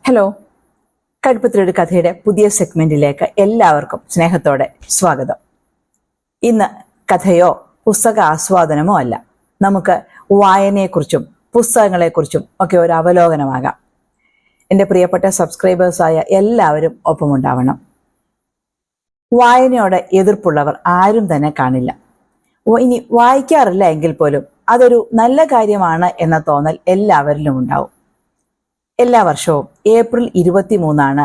Hello, കടുപ്പത്തിലൊരു കഥയുടെ പുതിയ സെഗ്മെന്റിലേക്ക് എല്ലാവർക്കും സ്നേഹത്തോടെ സ്വാഗതം. ഇന്ന് കഥയോ പുസ്തക ആസ്വാദനമോ അല്ല, നമുക്ക് വായനയെക്കുറിച്ചും പുസ്തകങ്ങളെക്കുറിച്ചും ഒക്കെ ഒരു അവലോകനമാകാം. എൻ്റെ പ്രിയപ്പെട്ട സബ്സ്ക്രൈബേഴ്സായ എല്ലാവരും ഒപ്പമുണ്ടാവണം. വായനയോട് എതിർപ്പുള്ളവർ ആരും തന്നെ കാണില്ല. ഇനി വായിക്കാറില്ല എങ്കിൽ പോലും അതൊരു നല്ല കാര്യമാണ് എന്ന തോന്നൽ എല്ലാവരിലും ഉണ്ടാവും. എല്ലാ വർഷവും ഏപ്രിൽ 23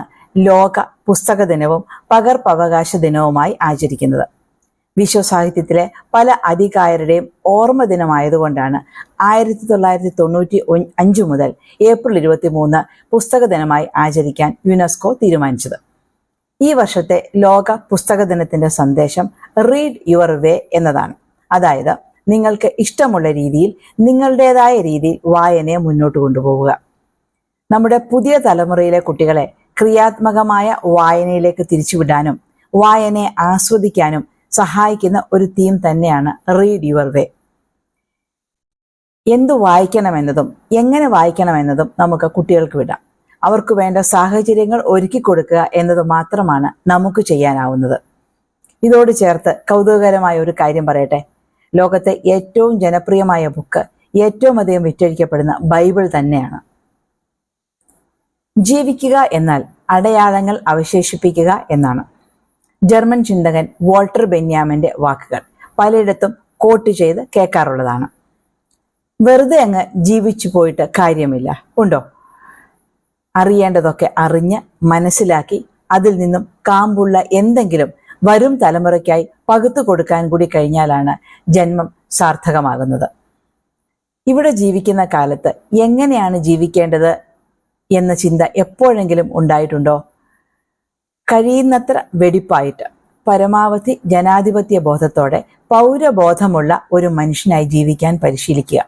ലോക പുസ്തക ദിനവും പകർപ്പവകാശ ദിനവുമായി ആചരിക്കുന്നത്. വിശ്വസാഹിത്യത്തിലെ പല അധികായരുടെയും ഓർമ്മ ദിനമായതുകൊണ്ടാണ് 1995 മുതൽ ഏപ്രിൽ 23 പുസ്തക ദിനമായി ആചരിക്കാൻ യുനെസ്കോ തീരുമാനിച്ചത്. ഈ വർഷത്തെ ലോക പുസ്തക ദിനത്തിന്റെ സന്ദേശം റീഡ് യുവർ വേ എന്നതാണ്. അതായത്, നിങ്ങൾക്ക് ഇഷ്ടമുള്ള രീതിയിൽ, നിങ്ങളുടേതായ രീതിയിൽ വായനയെ മുന്നോട്ട് കൊണ്ടുപോവുക. നമ്മുടെ പുതിയ തലമുറയിലെ കുട്ടികളെ ക്രിയാത്മകമായ വായനയിലേക്ക് തിരിച്ചുവിടാനും വായനയെ ആസ്വദിക്കാനും സഹായിക്കുന്ന ഒരു തീം തന്നെയാണ് റീഡ് യുവർ വേ. എന്തു വായിക്കണമെന്നതും എങ്ങനെ വായിക്കണമെന്നതും നമുക്ക് കുട്ടികൾക്ക് വിടാം. അവർക്ക് വേണ്ട സാഹചര്യങ്ങൾ ഒരുക്കി കൊടുക്കുക എന്നത് മാത്രമാണ് നമുക്ക് ചെയ്യാനാവുന്നത്. ഇതോട് ചേർത്ത് കൗതുകകരമായ ഒരു കാര്യം പറയട്ടെ. ലോകത്തെ ഏറ്റവും ജനപ്രിയമായ ബുക്ക്, ഏറ്റവും അധികം വിറ്റഴിക്കപ്പെടുന്ന ബൈബിൾ തന്നെയാണ്. ജീവിക്കുക എന്നാൽ അടയാളങ്ങൾ അവശേഷിപ്പിക്കുക എന്നാണ് ജർമ്മൻ ചിന്തകൻ വോൾട്ടർ ബെന്യാമിന്റെ വാക്കുകൾ. പലയിടത്തും കോട്ട് ചെയ്ത് കേൾക്കാറുള്ളതാണ്. വെറുതെ അങ്ങ് ജീവിച്ചു പോയിട്ട് കാര്യമില്ല, ഉണ്ടോ? അറിയേണ്ടതൊക്കെ അറിഞ്ഞ് മനസ്സിലാക്കി അതിൽ നിന്നും കാമ്പുള്ള എന്തെങ്കിലും വരും തലമുറയ്ക്കായി പകുത്തു കൊടുക്കാൻ കൂടി കഴിഞ്ഞാലാണ് ജന്മം സാർത്ഥകമാകുന്നത്. ഇവിടെ ജീവിക്കുന്ന കാലത്ത് എങ്ങനെയാണ് ജീവിക്കേണ്ടത് എന്ന ചിന്ത എപ്പോഴെങ്കിലും ഉണ്ടായിട്ടുണ്ടോ? കഴിയുന്നത്ര വെടിപ്പായിട്ട്, പരമാവധി ജനാധിപത്യ ബോധത്തോടെ, പൗരബോധമുള്ള ഒരു മനുഷ്യനായി ജീവിക്കാൻ പരിശീലിക്കുക.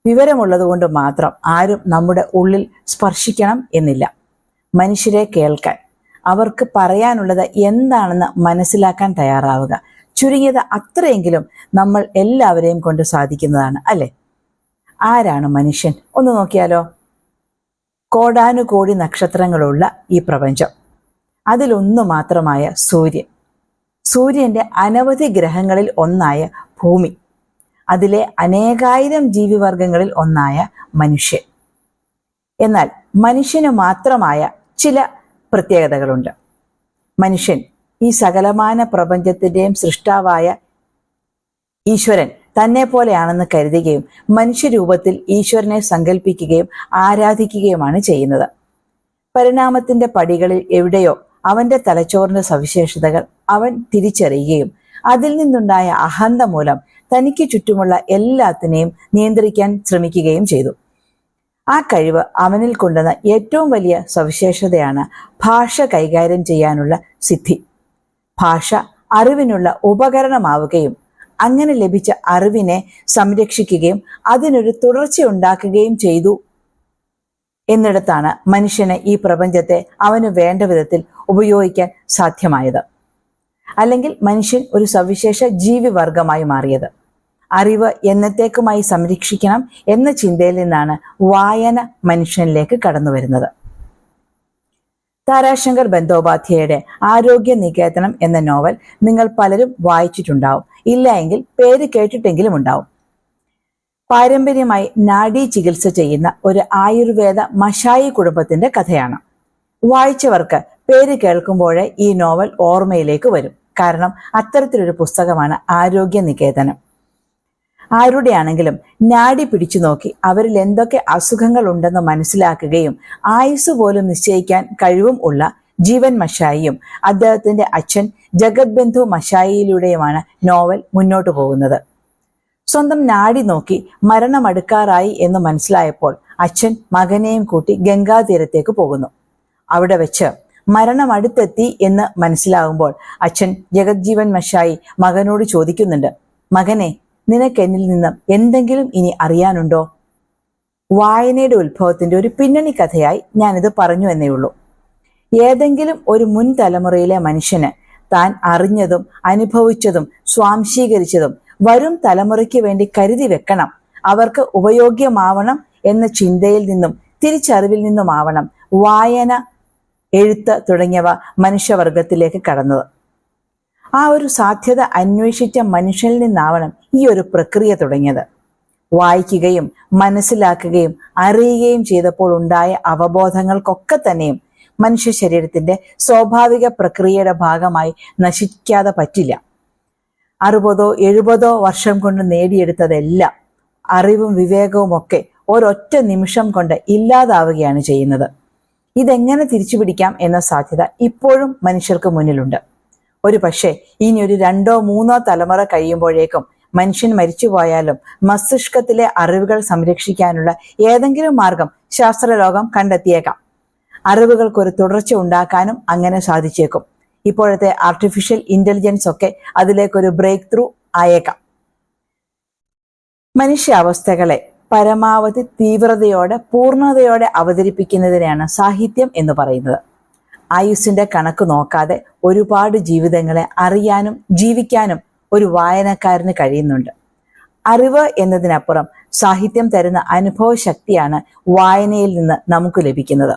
വിവരമുള്ളതുകൊണ്ട് മാത്രം ആരും നമ്മുടെ ഉള്ളിൽ സ്പർശിക്കണം എന്നില്ല. മനുഷ്യരെ കേൾക്കാൻ, അവർക്ക് പറയാനുള്ളത് എന്താണെന്ന് മനസ്സിലാക്കാൻ തയ്യാറാവുക. ചുരുങ്ങിയത് അത്രയെങ്കിലും നമ്മൾ എല്ലാവരെയും കൊണ്ട് സാധിക്കുന്നതാണ്, അല്ലേ? ആരാണ് മനുഷ്യൻ? ഒന്ന് നോക്കിയാലോ. കോടാനുകോടി നക്ഷത്രങ്ങളുള്ള ഈ പ്രപഞ്ചം, അതിലൊന്നു മാത്രമായ സൂര്യൻ, സൂര്യന്റെ അനവധി ഗ്രഹങ്ങളിൽ ഒന്നായ ഭൂമി, അതിലെ അനേകായിരം ജീവിവർഗങ്ങളിൽ ഒന്നായ മനുഷ്യൻ. എന്നാൽ മനുഷ്യന് മാത്രമായ ചില പ്രത്യേകതകളുണ്ട്. മനുഷ്യൻ ഈ സകലമാന പ്രപഞ്ചത്തിന്റെയും സൃഷ്ടാവായ ഈശ്വരൻ തന്നെ പോലെയാണെന്ന് കരുതുകയും മനുഷ്യരൂപത്തിൽ ഈശ്വരനെ സങ്കല്പിക്കുകയും ആരാധിക്കുകയുമാണ് ചെയ്യുന്നത്. പരിണാമത്തിന്റെ പടികളിൽ എവിടെയോ അവന്റെ തലച്ചോറിന്റെ സവിശേഷതകൾ അവൻ തിരിച്ചറിയുകയും അതിൽ നിന്നുണ്ടായ അഹന്ത മൂലം തനിക്ക് ചുറ്റുമുള്ള എല്ലാത്തിനെയും നിയന്ത്രിക്കാൻ ശ്രമിക്കുകയും ചെയ്തു. ആ കഴിവ് അവനിൽ കൊണ്ടുവന്ന ഏറ്റവും വലിയ സവിശേഷതയാണ് ഭാഷ കൈകാര്യം ചെയ്യാനുള്ള സിദ്ധി. ഭാഷ അറിവിനുള്ള ഉപകരണമാവുകയും അങ്ങനെ ലഭിച്ച അറിവിനെ സംരക്ഷിക്കുകയും അതിനൊരു തുടർച്ചയുണ്ടാക്കുകയും ചെയ്തു എന്നിടത്താണ് മനുഷ്യന് ഈ പ്രപഞ്ചത്തെ അവന് വേണ്ട വിധത്തിൽ ഉപയോഗിക്കാൻ സാധ്യമായത്. അല്ലെങ്കിൽ മനുഷ്യൻ ഒരു സവിശേഷ ജീവിവർഗമായി മാറിയത്. അറിവ് എന്നത്തേക്കുമായി സംരക്ഷിക്കണം എന്ന ചിന്തയിൽ നിന്നാണ് വായന മനുഷ്യനിലേക്ക് കടന്നു വരുന്നത്. താരാശങ്കർ ബന്ദോപാധ്യായയുടെ ആരോഗ്യ നികേതനം എന്ന നോവൽ നിങ്ങൾ പലരും വായിച്ചിട്ടുണ്ടാവും. ഇല്ല എങ്കിൽ പേര് കേട്ടിട്ടെങ്കിലും ഉണ്ടാവും. പാരമ്പര്യമായി നാഡീ ചികിത്സ ചെയ്യുന്ന ഒരു ആയുർവേദ മഷായി കുടുംബത്തിന്റെ കഥയാണ്. വായിച്ചവർക്ക് പേര് കേൾക്കുമ്പോഴേ ഈ നോവൽ ഓർമ്മയിലേക്ക് വരും. കാരണം അത്തരത്തിലൊരു പുസ്തകമാണ് ആരോഗ്യ നികേതനം. ആരുടെയാണെങ്കിലും നാഡി പിടിച്ചു നോക്കി അവരിൽ എന്തൊക്കെ അസുഖങ്ങൾ ഉണ്ടെന്ന് മനസ്സിലാക്കുകയും ആയുസ് പോലും നിശ്ചയിക്കാൻ കഴിവും ഉള്ള ജീവൻ മഷായിയും അദ്ദേഹത്തിന്റെ അച്ഛൻ ജഗത് ബന്ധു മഷായിയിലൂടെയുമാണ് നോവൽ മുന്നോട്ടു പോകുന്നത്. സ്വന്തം നാഡി നോക്കി മരണമടുക്കാറായി എന്ന് മനസ്സിലായപ്പോൾ അച്ഛൻ മകനെയും കൂട്ടി ഗംഗാതീരത്തേക്ക് പോകുന്നു. അവിടെ വെച്ച് മരണമടുത്തെത്തി എന്ന് മനസ്സിലാകുമ്പോൾ അച്ഛൻ ജഗജ്ജീവൻ മഷായി മകനോട് ചോദിക്കുന്നുണ്ട്, മകനെ, നിനക്ക് എന്നിൽ നിന്നും എന്തെങ്കിലും ഇനി അറിയാനുണ്ടോ? വായനയുടെ ഉത്ഭവത്തിന്റെ ഒരു പിന്നണി കഥയായി ഞാനിത് പറഞ്ഞു എന്നേ ഉള്ളൂ. ഏതെങ്കിലും ഒരു മുൻ തലമുറയിലെ മനുഷ്യന് താൻ അറിഞ്ഞതും അനുഭവിച്ചതും സ്വാംശീകരിച്ചതും വരും തലമുറയ്ക്ക് വേണ്ടി കരുതി വെക്കണം, അവർക്ക് ഉപയോഗ്യമാവണം എന്ന ചിന്തയിൽ നിന്നും തിരിച്ചറിവിൽ നിന്നുമാവണം വായന, എഴുത്ത് തുടങ്ങിയവ മനുഷ്യവർഗത്തിലേക്ക് കടന്നത്. ആ ഒരു സാധ്യത അന്വേഷിച്ച മനുഷ്യനിൽ നിന്നാവണം ഈ ഒരു പ്രക്രിയ തുടങ്ങിയത്. വായിക്കുകയും മനസ്സിലാക്കുകയും അറിയുകയും ചെയ്തപ്പോൾ ഉണ്ടായ അവബോധങ്ങൾക്കൊക്കെ തന്നെയും മനുഷ്യ ശരീരത്തിന്റെ സ്വാഭാവിക പ്രക്രിയയുടെ ഭാഗമായി നശിക്കാതെ പറ്റില്ല. 60-70 വർഷം കൊണ്ട് നേടിയെടുത്തതെല്ലാം, അറിവും വിവേകവും ഒക്കെ ഒരൊറ്റ നിമിഷം കൊണ്ട് ഇല്ലാതാവുകയാണ് ചെയ്യുന്നത്. ഇതെങ്ങനെ തിരിച്ചുപിടിക്കാം എന്ന സാധ്യത ഇപ്പോഴും മനുഷ്യർക്ക് മുന്നിലുണ്ട്. ഒരു പക്ഷേ ഇനി ഒരു 2-3 തലമുറ കഴിയുമ്പോഴേക്കും മനുഷ്യൻ മരിച്ചുപോയാലും മസ്തിഷ്കത്തിലെ അറിവുകൾ സംരക്ഷിക്കാനുള്ള ഏതെങ്കിലും മാർഗം ശാസ്ത്രലോകം കണ്ടെത്തിയേക്കാം. അറിവുകൾക്കൊരു തുടർച്ച ഉണ്ടാക്കാനും അങ്ങനെ സാധിച്ചേക്കും. ഇപ്പോഴത്തെ ആർട്ടിഫിഷ്യൽ ഇന്റലിജൻസ് ഒക്കെ അതിലേക്കൊരു ബ്രേക്ക് ത്രൂ ആയേക്കാം. മനുഷ്യാവസ്ഥകളെ പരമാവധി തീവ്രതയോടെ, പൂർണ്ണതയോടെ അവതരിപ്പിക്കുന്നതിനെയാണ് സാഹിത്യം എന്ന് പറയുന്നത്. ആയുസ്സിന്റെ കണക്ക് നോക്കാതെ ഒരുപാട് ജീവിതങ്ങളെ അറിയാനും ജീവിക്കാനും ഒരു വായനക്കാരന് കഴിയുന്നുണ്ട്. അറിവ് എന്നതിനപ്പുറം സാഹിത്യം തരുന്ന അനുഭവ ശക്തിയാണ് വായനയിൽ നിന്ന് നമുക്ക് ലഭിക്കുന്നത്.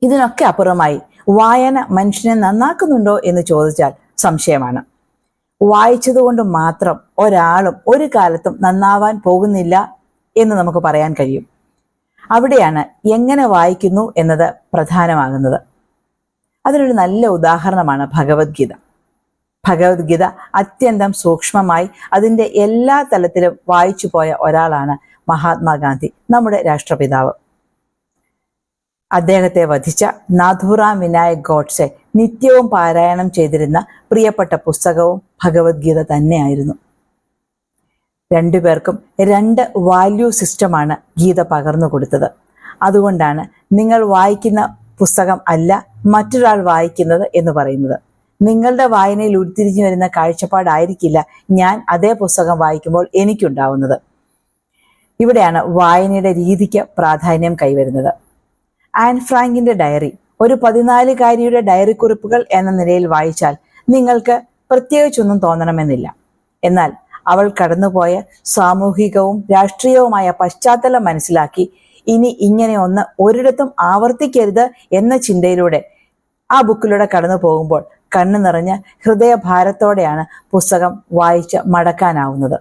ഇതിനൊക്കെ അപ്പുറമായി വായന മനുഷ്യനെ നന്നാക്കുന്നുണ്ടോ എന്ന് ചോദിച്ചാൽ സംശയമാണ്. വായിച്ചതുകൊണ്ട് മാത്രം ഒരാളും ഒരു കാലത്തും നന്നാവാൻ പോകുന്നില്ല എന്ന് നമുക്ക് പറയാൻ കഴിയും. അവിടെയാണ് എങ്ങനെ വായിക്കുന്നു എന്നത് പ്രധാനമാകുന്നത്. അതിനൊരു നല്ല ഉദാഹരണമാണ് ഭഗവത്ഗീത. ഭഗവത്ഗീത അത്യന്തം സൂക്ഷ്മമായി അതിൻ്റെ എല്ലാ തലത്തിലും വായിച്ചു പോയ ഒരാളാണ് മഹാത്മാഗാന്ധി, നമ്മുടെ രാഷ്ട്രപിതാവ്. അദ്ദേഹത്തെ വധിച്ച നാഥുറാം വിനായക് ഗോഡ്സെ നിത്യവും പാരായണം ചെയ്തിരുന്ന പ്രിയപ്പെട്ട പുസ്തകവും ഭഗവത്ഗീത തന്നെയായിരുന്നു. രണ്ടുപേർക്കും 2 വാല്യൂ സിസ്റ്റമാണ് ഗീത പകർന്നു കൊടുത്തത്. അതുകൊണ്ടാണ് നിങ്ങൾ വായിക്കുന്ന പുസ്തകം അല്ല മറ്റൊരാൾ വായിക്കുന്നത് എന്ന് പറയുന്നത്. നിങ്ങളുടെ വായനയിൽ ഉരുത്തിരിഞ്ഞു വരുന്ന കാഴ്ചപ്പാടായിരിക്കില്ല ഞാൻ അതേ പുസ്തകം വായിക്കുമ്പോൾ എനിക്കുണ്ടാവുന്നത്. ഇവിടെയാണ് വായനയുടെ രീതിക്ക് പ്രാധാന്യം കൈവരുന്നത്. ആൻ ഫ്രാങ്കിന്റെ ഡയറി ഒരു 14-കാരിയുടെ ഡയറി കുറിപ്പുകൾ എന്ന നിലയിൽ വായിച്ചാൽ നിങ്ങൾക്ക് പ്രത്യേകിച്ചൊന്നും തോന്നണമെന്നില്ല. എന്നാൽ അവൾ കടന്നുപോയ സാമൂഹികവും രാഷ്ട്രീയവുമായ പശ്ചാത്തലം മനസ്സിലാക്കി ഇനി ഇങ്ങനെ ഒന്ന് ഒരിടത്തും ആവർത്തിക്കരുത് എന്ന ചിന്തയിലൂടെ ആ ബുക്കിലൂടെ കടന്നു പോകുമ്പോൾ കണ്ണു നിറഞ്ഞ ഹൃദയഭാരത്തോടെയാണ് പുസ്തകം വായിച്ച് മടക്കാനാവുന്നത്.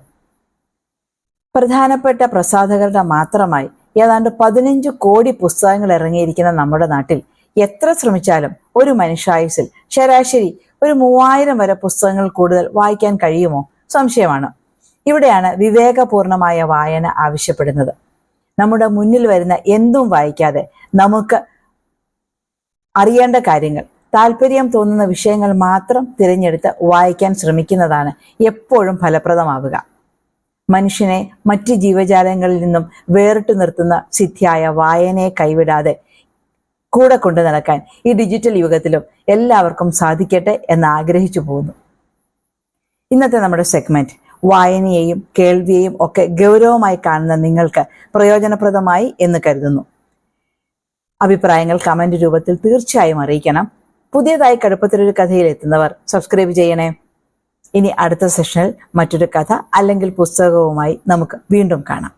പ്രധാനപ്പെട്ട പ്രസാധകരുടെ മാത്രമായി ഏതാണ്ട് 15 കോടി പുസ്തകങ്ങൾ ഇറങ്ങിയിരിക്കുന്ന നമ്മുടെ നാട്ടിൽ എത്ര ശ്രമിച്ചാലും ഒരു മനുഷ്യായുസിൽ ശരാശരി ഒരു 3000 വരെ പുസ്തകങ്ങൾ കൂടുതൽ വായിക്കാൻ കഴിയുമോ? സംശയമാണ്. ഇവിടെയാണ് വിവേകപൂർണമായ വായന ആവശ്യപ്പെടുന്നത്. നമ്മുടെ മുന്നിൽ വരുന്ന എന്തും വായിക്കാതെ നമുക്ക് അറിയേണ്ട കാര്യങ്ങൾ, താല്പര്യം തോന്നുന്ന വിഷയങ്ങൾ മാത്രം തിരഞ്ഞെടുത്ത് വായിക്കാൻ ശ്രമിക്കുന്നതാണ് എപ്പോഴും ഫലപ്രദമാവുക. മനുഷ്യനെ മറ്റ് ജീവജാലങ്ങളിൽ നിന്നും വേറിട്ടു നിർത്തുന്ന സിദ്ധിയായ വായനയെ കൈവിടാതെ കൂടെ കൊണ്ടു നടക്കാൻ ഈ ഡിജിറ്റൽ യുഗത്തിലും എല്ലാവർക്കും സാധിക്കട്ടെ എന്ന് ആഗ്രഹിച്ചു പോകുന്നു. ഇന്നത്തെ നമ്മുടെ സെഗ്മെന്റ് വായനയെയും കേൾവിയെയും ഒക്കെ ഗൗരവമായി കാണുന്ന നിങ്ങൾക്ക് പ്രയോജനപ്രദമായി എന്ന് കരുതുന്നു. അഭിപ്രായങ്ങൾ കമന്റ് രൂപത്തിൽ തീർച്ചയായും അറിയിക്കണം. പുതിയതായി കടുപ്പത്തിലൊരു കഥയിൽ എത്തുന്നവർ സബ്സ്ക്രൈബ് ചെയ്യണേ. ഇനി അടുത്ത സെഷനിൽ മറ്റൊരു കഥ അല്ലെങ്കിൽ പുസ്തകവുമായി നമുക്ക് വീണ്ടും കാണാം.